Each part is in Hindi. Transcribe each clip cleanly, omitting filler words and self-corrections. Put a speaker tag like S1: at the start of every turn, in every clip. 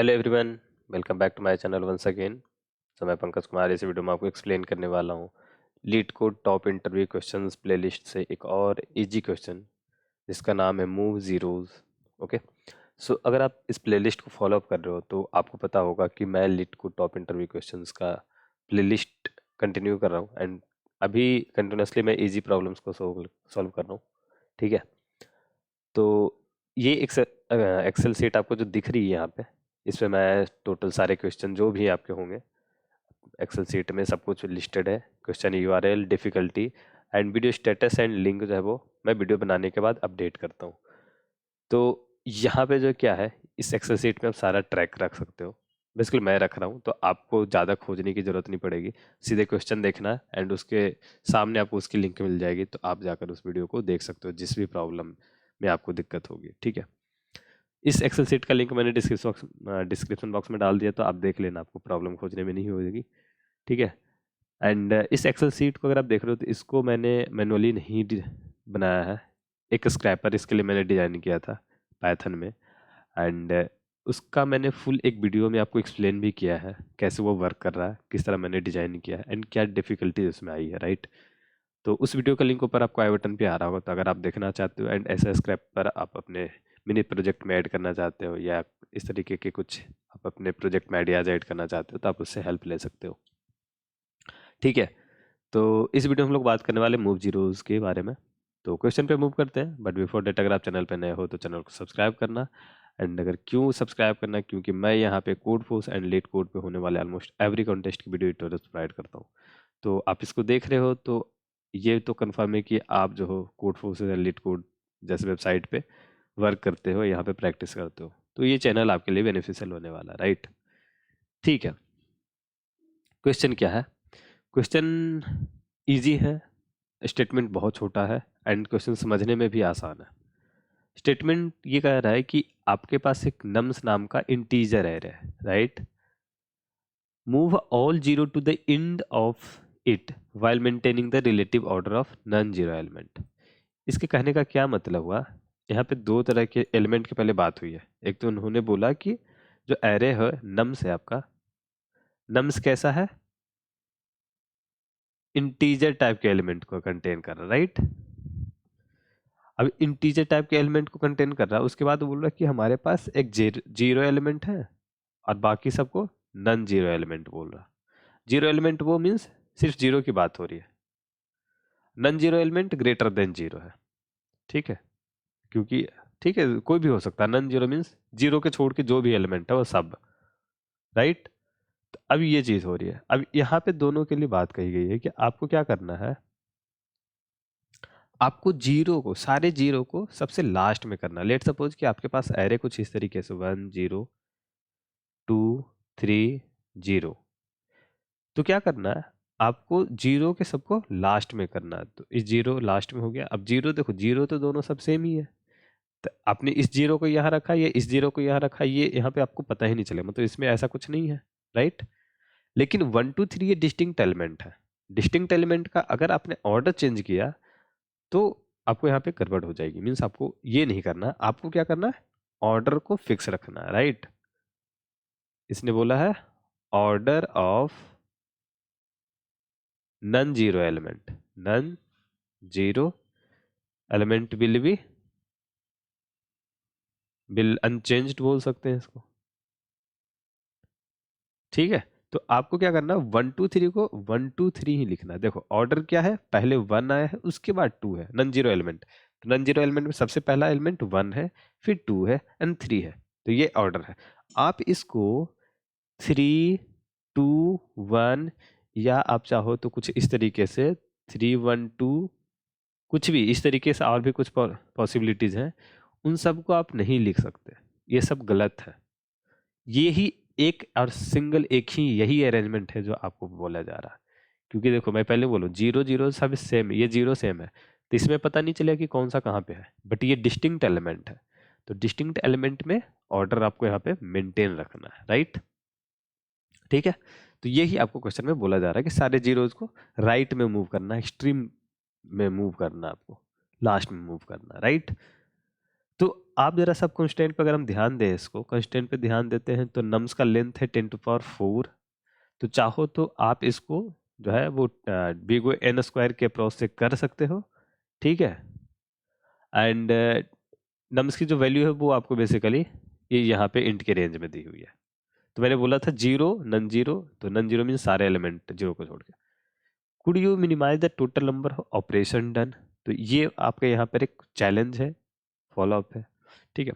S1: Hello everyone, welcome back to my channel once again. तो मैं पंकज कुमार इस वीडियो में आपको एक्सप्लेन करने वाला हूँ leet code top interview questions playlist से एक और इजी क्वेश्चन जिसका नाम है मूव जीरोज। ओके, सो अगर आप इस प्लेलिस्ट को फॉलो अप कर रहे हो तो आपको पता होगा कि मैं leet code top interview questions का प्लेलिस्ट कंटिन्यू कर रहा हूँ एंड अभी कंटिन्यूसली मैं इजी प्रॉब्लम्स को सॉल्व कर रहा हूँ। ठीक है, तो ये एक्सेल सीट आपको जो दिख रही है यहाँ पे, इसमें मैं टोटल सारे क्वेश्चन जो भी आपके होंगे एक्सेल सीट में सब कुछ लिस्टेड है। Question URL, difficulty and video status and link जो है वो मैं वीडियो बनाने के बाद अपडेट करता हूँ। तो यहाँ पे जो क्या है, इस एक्सेल सीट में आप सारा ट्रैक रख सकते हो। बेसिकली मैं रख रहा हूँ तो आपको ज़्यादा खोजने की ज़रूरत नहीं पड़ेगी, सीधे क्वेश्चन देखना एंड उसके सामने आपको उसकी लिंक मिल जाएगी, तो आप जाकर उस वीडियो को देख सकते हो जिस भी प्रॉब्लम में आपको दिक्कत होगी। ठीक है, इस एक्सेल सीट का लिंक मैंने डिस्क्रिप्शन बॉक्स में डाल दिया, तो आप देख लेना, आपको प्रॉब्लम खोजने में नहीं होगी। ठीक है, एंड इस एक्सेल सीट को अगर आप देख रहे हो तो इसको मैंने मैनुअली नहीं बनाया है, एक स्क्रैपर इसके लिए मैंने डिज़ाइन किया था पाइथन में। एंड उसका मैंने फुल एक वीडियो में आपको एक्सप्लेन भी किया है कैसे वो वर्क कर रहा है, किस तरह मैंने डिज़ाइन किया है एंड क्या डिफ़िकल्टी उसमें आई है। राइट, तो उस वीडियो का लिंक ऊपर आपको आई बटन पे आ रहा होगा, तो अगर आप देखना चाहते हो एंड ऐसा स्क्रैपर आप अपने मिनी प्रोजेक्ट में ऐड करना चाहते हो या इस तरीके के कुछ आप अपने प्रोजेक्ट में आइडियाज़ ऐड करना चाहते हो तो आप उससे हेल्प ले सकते हो। ठीक है, तो इस वीडियो में हम लोग बात करने वाले मूव जीरोज़ के बारे में। तो क्वेश्चन पे मूव करते हैं, बट बिफोर डेट अगर आप चैनल पे नए हो तो चैनल को सब्सक्राइब करना। एंड अगर क्यों सब्सक्राइब करना, क्योंकि मैं यहाँ पे code force and let code पे होने वाले ऑलमोस्ट एवरी कॉन्टेस्ट की वीडियो ट्यूटोरियल्स प्रोवाइड करता हूँ। तो आप इसको देख रहे हो तो ये तो कंफर्म है कि आप जो हो code force and let code जैसे वेबसाइट पे वर्क करते हो, यहाँ पे प्रैक्टिस करते हो, तो ये चैनल आपके लिए बेनिफिशियल होने वाला है। राइट, ठीक है, क्वेश्चन क्या है? क्वेश्चन इजी है, स्टेटमेंट बहुत छोटा है एंड क्वेश्चन समझने में भी आसान है। स्टेटमेंट ये कह रहा है कि आपके पास एक नम्स नाम का इंटीजर एरे है। Right, move all zero to the end of it while maintaining the relative order of non zero element. इसके कहने का क्या मतलब हुआ? यहाँ पे दो तरह के एलिमेंट की पहले बात हुई है। एक तो उन्होंने बोला कि जो एरे है नम्स है आपका, नम्स कैसा है? इंटीजर टाइप के एलिमेंट को कंटेन कर रहा है। राइट, अब इंटीजर टाइप के एलिमेंट को कंटेन कर रहा है, उसके बाद बोल रहा है कि हमारे पास एक जीरो एलिमेंट है और बाकी सबको नन जीरो एलिमेंट बोल रहा। जीरो एलिमेंट वो मीन्स सिर्फ जीरो की बात हो रही है, non zero element greater than zero है। ठीक है, क्योंकि ठीक है कोई भी हो सकता है, नन जीरो मीन्स जीरो के छोड़ के जो भी एलिमेंट है वो सब। राइट, तो अब ये चीज हो रही है। अब यहाँ पे दोनों के लिए बात कही गई है कि आपको क्या करना है, आपको जीरो को, सारे जीरो को सबसे लास्ट में करना। लेट सपोज कि आपके पास एरे कुछ इस तरीके से 1 0 2 3 0, तो क्या करना है आपको, जीरो के सबको लास्ट में करना है। तो इस जीरो लास्ट में हो गया। अब जीरो देखो, जीरो तो दोनों सब सेम ही है, तो आपने इस जीरो को यहाँ रखा, ये इस जीरो को यहाँ रखा, ये यहाँ पे आपको पता ही नहीं चले, मतलब इसमें ऐसा कुछ नहीं है। राइट, लेकिन 1 2 3 ये डिस्टिंक्ट एलिमेंट है। डिस्टिंक्ट एलिमेंट का अगर आपने ऑर्डर चेंज किया तो आपको यहाँ पे गड़बड़ हो जाएगी। मीन्स आपको ये नहीं करना, आपको क्या करना है, ऑर्डर को फिक्स रखना है। राइट, इसने बोला है order of non zero element, non zero element will unchanged बोल सकते हैं इसको। ठीक है, तो आपको क्या करना है, 1 2 3 को 1 2 3 ही लिखना है। देखो ऑर्डर क्या है, पहले 1 आया है उसके बाद 2 है, नन जीरो एलिमेंट। तो नन जीरो एलिमेंट में सबसे पहला एलिमेंट 1 है, फिर 2 है एंड 3 है, तो ये ऑर्डर है। आप इसको 3 2 1 या आप चाहो तो कुछ इस तरीके से 3 1 2, कुछ भी इस तरीके से और भी कुछ पॉसिबिलिटीज हैं, उन सब को आप नहीं लिख सकते, ये सब गलत है। ये ही एक और सिंगल एक ही यही अरेंजमेंट है जो आपको बोला जा रहा है। क्योंकि देखो मैं पहले बोलूँ जीरो जीरो सब सेम, ये जीरो सेम है, तो इसमें पता नहीं चलेगा कि कौन सा कहाँ पे है, बट ये डिस्टिंक्ट एलिमेंट है। तो डिस्टिंक्ट एलिमेंट में ऑर्डर आपको यहाँ पे मेंटेन रखना है। राइट, ठीक है, तो यही आपको क्वेश्चन में बोला जा रहा है कि सारे जीरोज को राइट में मूव करना, एक्सट्रीम में मूव करना, आपको लास्ट में मूव करना। राइट, तो आप जरा सब कंस्टेंट पे अगर हम ध्यान दें, इसको कंस्टेंट पे ध्यान देते हैं तो नम्स का लेंथ है 10⁴, तो चाहो तो आप इसको जो है वो बिग एन स्क्वायर के अप्रोच से कर सकते हो, ठीक है। एंड नम्स की जो वैल्यू है वो आपको बेसिकली ये यहाँ पे इंट के रेंज में दी हुई है। तो मैंने बोला था जीरो नन जीरो, तो नन जीरो मीन सारे एलिमेंट जीरो को छोड़ के। Could you minimize the total number of operation done, तो ये आपके यहाँ पर एक चैलेंज है, फॉलो अप है, ठीक है।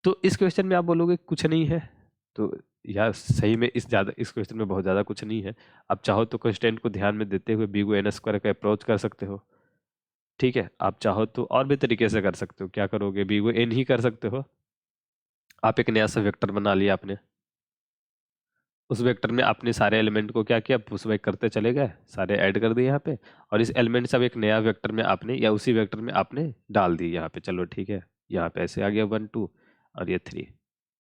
S1: तो इस क्वेश्चन में आप बोलोगे कुछ नहीं है, तो यार सही में इस क्वेश्चन में बहुत ज़्यादा कुछ नहीं है। आप चाहो तो कंस्टेंट को ध्यान में देते हुए बिग एन स्क्वायर का अप्रोच कर सकते हो, ठीक है। आप चाहो तो और भी तरीके से कर सकते हो। क्या करोगे, बिग एन ही कर सकते हो। आप एक नया सा वेक्टर बना लिया आपने, उस वेक्टर में आपने सारे एलिमेंट को क्या किया, पुश बैक करते चले गए, सारे ऐड कर दिए यहाँ पे, और इस एलिमेंट से अब एक नया वेक्टर में आपने या उसी वेक्टर में आपने डाल दी यहाँ पे। चलो ठीक है, यहाँ पे ऐसे आ गया 1 2 और ये 3,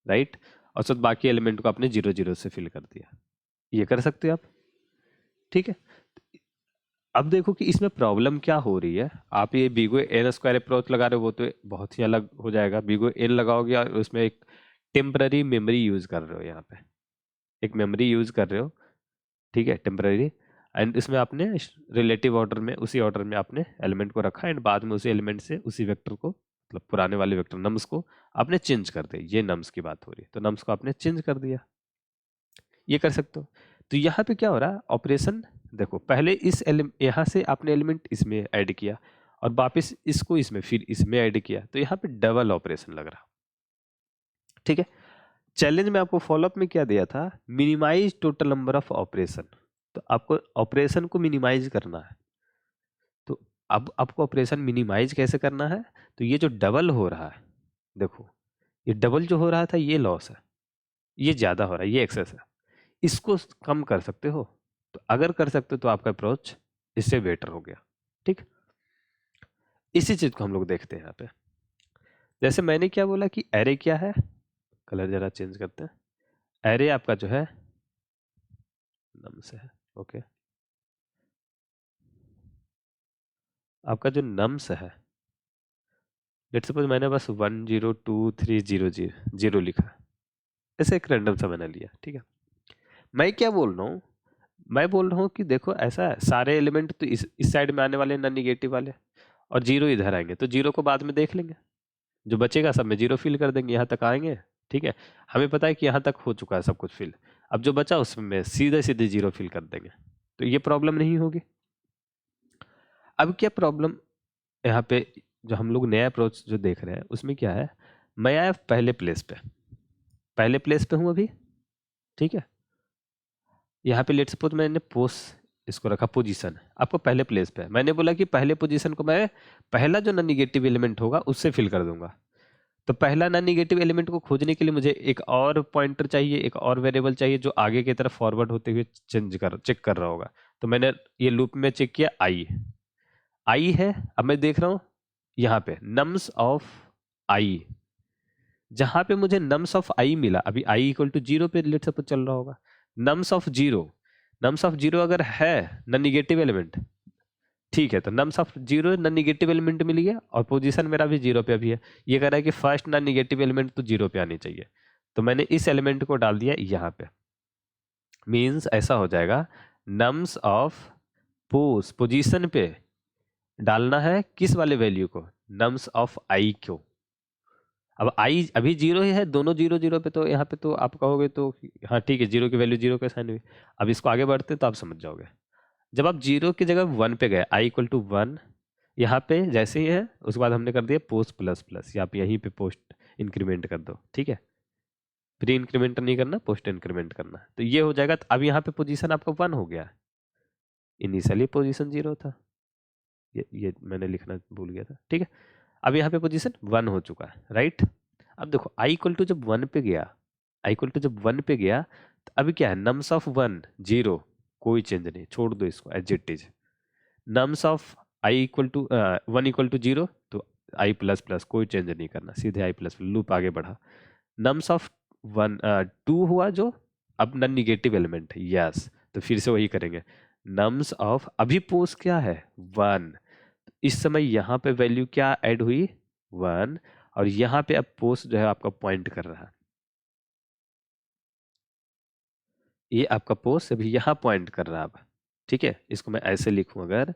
S1: राइट। और सब बाकी एलिमेंट को आपने 0 0 से फिल कर दिया। ये कर सकते हो आप, ठीक है। अब देखो कि इसमें प्रॉब्लम क्या हो रही है। आप ये बिगो एन स्क्वायर अप्रोच लगा रहे हो, वो तो बहुत ही अलग हो जाएगा। बिगो एन लगाओगे और उसमें एक टेम्पररी मेमोरी यूज कर रहे हो, यहाँ पे एक मेमोरी यूज कर रहे हो, ठीक है, टेम्पररी। एंड इसमें आपने रिलेटिव ऑर्डर में, उसी ऑर्डर में आपने एलिमेंट को रखा, एंड बाद में उसी एलिमेंट से उसी वेक्टर को, मतलब पुराने वाले वेक्टर नम्स को आपने चेंज कर दिया। ये नम्स की बात हो रही है, तो नम्स को आपने चेंज कर दिया, ये कर सकते हो। तो यहाँ पे क्या हो रहा है, ऑपरेशन देखो, पहले इस यहाँ से आपने एलिमेंट इसमें ऐड किया और वापस इसको इसमें, फिर इसमें ऐड किया, तो यहाँ पे डबल ऑपरेशन लग रहा, ठीक है। चैलेंज में आपको फॉलोअप में क्या दिया था, minimize total number of operation. तो आपको ऑपरेशन को मिनिमाइज करना है। तो अब आपको ऑपरेशन मिनिमाइज कैसे करना है, तो ये जो डबल हो रहा है, देखो ये डबल जो हो रहा था ये लॉस है, ये ज्यादा हो रहा है, ये एक्सेस है, इसको कम कर सकते हो। तो अगर कर सकते हो तो आपका अप्रोच इससे बेटर हो गया, ठीक। इसी चीज को हम लोग देखते हैं यहाँ पे। जैसे मैंने क्या बोला कि एरे क्या है, कलर जरा चेंज करते हैं। एरे आपका जो है नम से है, ओके। आपका जो नम्स है, लेट्स सपोज मैंने बस 1 0 2 3 0 0 0 लिखा, ऐसे एक रैंडम सा मैंने लिया, ठीक है। मैं क्या बोल रहा हूँ, मैं बोल रहा हूँ कि देखो ऐसा है, सारे एलिमेंट तो इस साइड में आने वाले नॉन निगेटिव वाले, और जीरो इधर आएंगे, तो जीरो को बाद में देख लेंगे, जो बचेगा सब में जीरो फिल कर देंगे, यहाँ तक आएंगे, ठीक है। हमें पता है कि यहाँ तक हो चुका है सब कुछ फिल, अब जो बचा उसमें सीधे सीधे जीरो फिल कर देंगे, तो ये प्रॉब्लम नहीं होगी। अब क्या प्रॉब्लम यहाँ पे, जो हम लोग नया अप्रोच जो देख रहे हैं उसमें क्या है, मैं आया पहले प्लेस पे, पहले प्लेस पे हूँ अभी, ठीक है। यहाँ पे लेट सपोज मैंने पोस्ट इसको रखा पोजीशन, आपको पहले प्लेस पे है। मैंने बोला कि पहले पोजीशन को मैं पहला जो नॉन निगेटिव एलिमेंट होगा उससे फिल कर दूंगा। तो पहला नॉन निगेटिव एलिमेंट को खोजने के लिए मुझे एक और पॉइंटर चाहिए, एक और वेरिएबल चाहिए जो आगे की तरफ फॉरवर्ड होते हुए चेक कर रहा होगा। तो मैंने ये लूप में चेक किया, आई है। अब मैं देख रहा हूँ यहाँ पे नम्स ऑफ आई, जहां पे मुझे नम्स ऑफ आई मिला, अभी आई इक्वल टू 0 पे लेट सपोज चल रहा होगा, nums of zero, nums of zero अगर है नॉन निगेटिव एलिमेंट, ठीक है, तो nums of zero non negative element मिल गया, और पोजीशन मेरा भी 0 पे अभी है। ये कह रहा है कि फर्स्ट नॉन निगेटिव एलिमेंट तो 0 पे आनी चाहिए, तो मैंने इस एलिमेंट को डाल दिया यहाँ पे। मीन्स ऐसा हो जाएगा, नम्स ऑफ पोजीशन पे डालना है किस वाले वैल्यू को, नम्स ऑफ आई को। अब आई अभी 0 ही है, दोनों 0 0 पे, तो यहाँ पे तो आप कहोगे तो हाँ ठीक है, 0 की वैल्यू 0 के साइन हुई। अब इसको आगे बढ़ते तो आप समझ जाओगे। जब आप 0 की जगह 1 पे गए, आई इक्वल टू 1, यहाँ पे जैसे ही है उसके बाद हमने कर दिया पोस्ट प्लस प्लस, या आप यहीं पे पोस्ट इंक्रीमेंट कर दो, ठीक है। प्री इंक्रीमेंट नहीं करना, पोस्ट इंक्रीमेंट करना, तो ये हो जाएगा। तो अब यहाँ पे पोजीशन आपका 1 हो गया, इनिशियली पोजीशन 0 था, ये मैंने लिखना भूल गया था, ठीक है। अब यहाँ पे पोजीशन 1 हो चुका है, राइट। अब देखो आई इक्वल टू जब 1 पे गया, आई इक्वल टू जब 1 पे गया, तो अभी क्या है, नम्स ऑफ 1 0, कोई चेंज नहीं, छोड़ दो इसको as it is. Nums of I equal to 1 equal to 0, तो आई प्लस प्लस, कोई चेंज नहीं करना, सीधे आई प्लस, लूप आगे बढ़ा। नम्स ऑफ 2 हुआ जो अब नॉन निगेटिव एलिमेंट है, यस, तो फिर से वही करेंगे। नम्स ऑफ अभी पोस्ट क्या है 1, इस समय यहाँ पे वैल्यू क्या ऐड हुई 1, और यहाँ पे अब पोस्ट जो है आपका पॉइंट कर रहा है, ये आपका पोस्ट अभी यहाँ पॉइंट कर रहा है अब, ठीक है। इसको मैं ऐसे लिखूं अगर,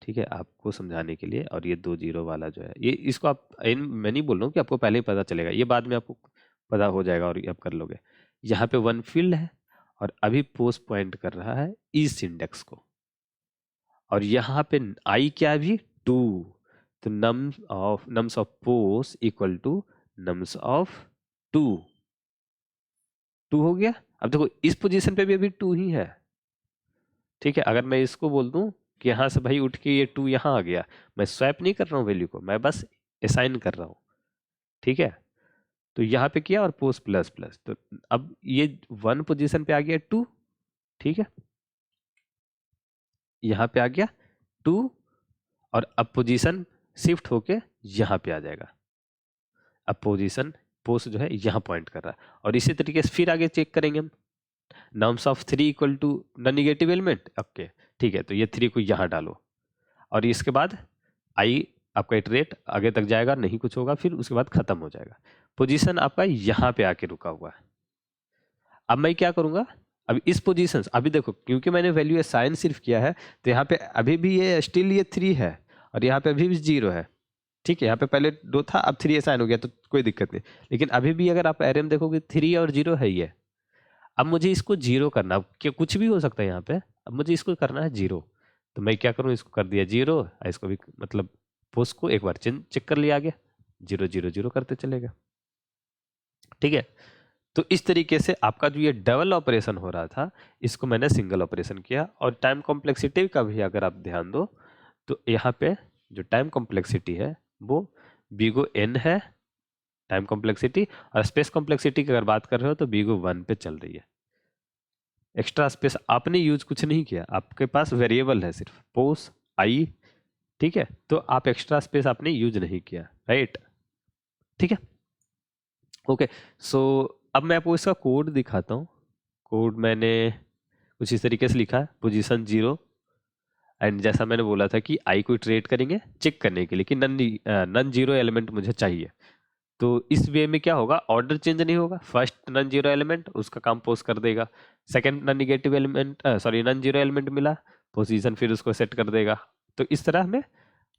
S1: ठीक है, आपको समझाने के लिए। और ये 2 जीरो वाला जो है, ये इसको आप मैं नहीं बोल रहा हूँ कि आपको पहले ही पता चलेगा, ये बाद में आपको पता हो जाएगा और ये आप कर लोगे। यहाँ पे 1 फील्ड है और अभी पोस्ट पॉइंट कर रहा है इस इंडेक्स को, और यहाँ पे आई क्या है अभी 2, तो nums of post equal to nums of 2 हो गया। अब देखो इस पोजीशन पे भी अभी 2 ही है, ठीक है। अगर मैं इसको बोल दूं कि यहाँ से भाई उठ के ये 2 यहाँ आ गया, मैं स्वैप नहीं कर रहा हूँ वैल्यू को, मैं बस असाइन कर रहा हूँ, ठीक है। तो यहाँ पे किया और पोस्ट प्लस प्लस, तो अब ये 1 पोजीशन पे आ गया 2, ठीक है, यहाँ पे आ गया 2, और अब पोजीशन शिफ्ट होके यहाँ पे आ जाएगा। अब पोजीशन पोस्ट जो है यहाँ पॉइंट कर रहा है, और इसी तरीके से फिर आगे चेक करेंगे हम। Nums of 3 equal to non negative element, okay, ठीक है। तो ये 3 को यहाँ डालो, और इसके बाद आई आपका इटरेट आगे तक जाएगा, नहीं कुछ होगा, फिर उसके बाद खत्म हो जाएगा। पोजीशन आपका यहाँ पे आके रुका हुआ है। अब मैं क्या करूंगा, अब इस पोजीशन अभी देखो, क्योंकि मैंने वैल्यू असाइन सिर्फ किया है, तो यहाँ पे अभी भी ये स्टिल ये 3 है, और यहाँ पे अभी भी 0 है, ठीक है। यहाँ पे पहले 2 था, अब 3 असाइन हो गया, तो कोई दिक्कत नहीं। लेकिन अभी भी अगर आप एरे में देखोगे 3 और 0 है ये। अब मुझे इसको 0 करना, अब क्या कुछ भी हो सकता है यहाँ पे, अब मुझे इसको करना है 0, तो मैं क्या करूँ, इसको कर दिया 0, इसको भी मतलब पोस्ट को एक बार चेक कर लिया, आगे 0 0 0 करते चलेगा, ठीक है। तो इस तरीके से आपका जो ये डबल ऑपरेशन हो रहा था, इसको मैंने सिंगल ऑपरेशन किया। और टाइम कॉम्प्लेक्सिटी का भी अगर आप ध्यान दो, तो यहाँ पे जो टाइम कॉम्प्लेक्सिटी है वो बीगो n है टाइम कॉम्प्लेक्सिटी, और स्पेस कॉम्प्लेक्सिटी की अगर बात कर रहे हो तो बीगो 1 पे चल रही है। एक्स्ट्रा स्पेस आपने यूज कुछ नहीं किया, आपके पास वेरिएबल है सिर्फ पोस्ट आई, ठीक है। तो आप एक्स्ट्रा स्पेस आपने यूज नहीं किया, राइट, ठीक है। ओके, सो अब मैं आपको इसका कोड दिखाता हूँ। कोड मैंने कुछ इस तरीके से लिखा है, पोजीशन 0, एंड जैसा मैंने बोला था कि आई को इटरेट करेंगे चेक करने के लिए कि नन जीरो एलिमेंट मुझे चाहिए। तो इस वे में क्या होगा, ऑर्डर चेंज नहीं होगा, फर्स्ट नन जीरो एलिमेंट उसका काम पोस्ट कर देगा, second non negative element sorry non zero element मिला, पोजीशन फिर उसको सेट कर देगा। तो इस तरह हमें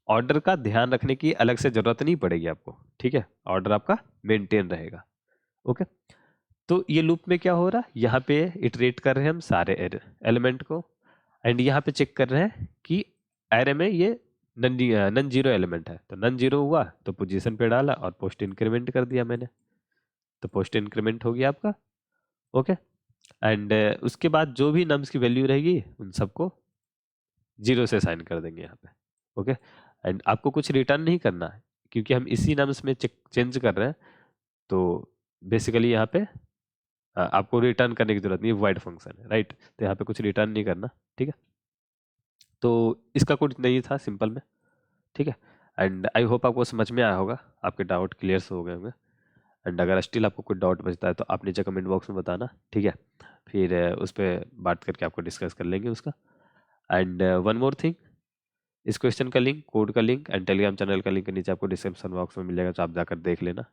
S1: ऑर्डर का ध्यान रखने की अलग से जरूरत नहीं पड़ेगी आपको, ठीक है। ऑर्डर आपका मेंटेन रहेगा, ओके। तो ये लूप में क्या हो रहा है, यहाँ पे इटरेट कर रहे हैं हम सारे एलिमेंट को, एंड यहाँ पे चेक कर रहे हैं कि एरे में ये नन जीरो एलिमेंट है, तो नन जीरो हुआ तो पोजीशन पे डाला और पोस्ट इंक्रीमेंट कर दिया मैंने, तो पोस्ट इंक्रीमेंट हो गया आपका, ओके। एंड उसके बाद जो भी नम्स की वैल्यू रहेगी उन सबको 0 से साइन कर देंगे यहाँ पे, ओके। एंड आपको कुछ रिटर्न नहीं करना है, क्योंकि हम इसी नम्स में चेंज कर रहे हैं, तो बेसिकली यहाँ पे आपको रिटर्न करने की जरूरत नहीं है, वॉइड फंक्शन है, राइट। तो यहाँ पे कुछ रिटर्न नहीं करना, ठीक है। तो इसका कोड नहीं था सिंपल में, ठीक है। एंड आई होप आपको समझ में आया होगा, आपके डाउट क्लियर हो गए होंगे। एंड अगर स्टिल आपको कोई डाउट बचता है तो आप नीचे कमेंट बॉक्स में बताना, ठीक है। फिर उस पर बात करके आपको डिस्कस कर लेंगे उसका। एंड वन मोर थिंग, इस क्वेश्चन का लिंक, कोड का लिंक एंड टेलीग्राम चैनल का लिंक नीचे आपको डिस्क्रिप्शन बॉक्स में मिल जाएगा, तो आप जाकर देख लेना।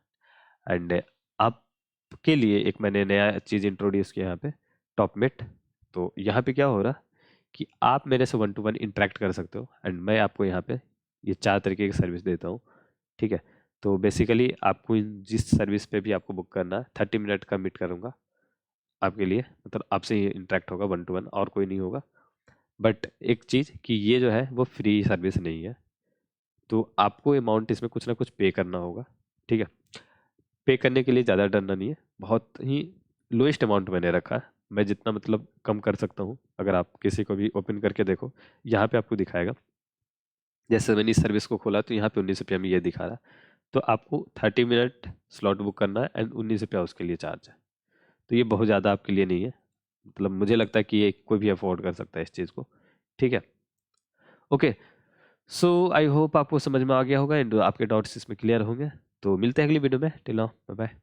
S1: एंड आपके लिए एक मैंने नया चीज़ इंट्रोड्यूस किया यहाँ पे, टॉपमेट। तो यहाँ पे क्या हो रहा कि आप मेरे से 1 to 1 इंटरेक्ट कर सकते हो, एंड मैं आपको यहाँ पे ये 4 तरीके की सर्विस देता हूँ, ठीक है। तो बेसिकली आपको जिस सर्विस पे भी आपको बुक करना है 30 मिनट का मीट करूँगा आपके लिए, मतलब आपसे ही इंटरेक्ट होगा 1 to 1, और कोई नहीं होगा। बट एक चीज़ कि ये जो है वो फ्री सर्विस नहीं है, तो आपको अमाउंट इसमें कुछ ना कुछ पे करना होगा, ठीक है। पे करने के लिए ज़्यादा डरना नहीं है, बहुत ही लोएस्ट अमाउंट मैंने रखा है, मैं जितना मतलब कम कर सकता हूँ। अगर आप किसी को भी ओपन करके देखो, यहाँ पे आपको दिखाएगा, जैसे मैंने इस सर्विस को खोला तो यहाँ पे 19 रुपया में ये दिखा रहा, तो आपको 30 मिनट स्लॉट बुक करना है एंड 19 रुपया उसके लिए चार्ज है। तो ये बहुत ज़्यादा आपके लिए नहीं है, मतलब मुझे लगता है कि ये कोई भी अफोर्ड कर सकता है इस चीज़ को, ठीक है। ओके, सो आई होप आपको समझ में आ गया होगा एंड आपके डाउट्स इसमें क्लियर होंगे। तो मिलते हैं अगली वीडियो में, टिल नाउ बाय बाय।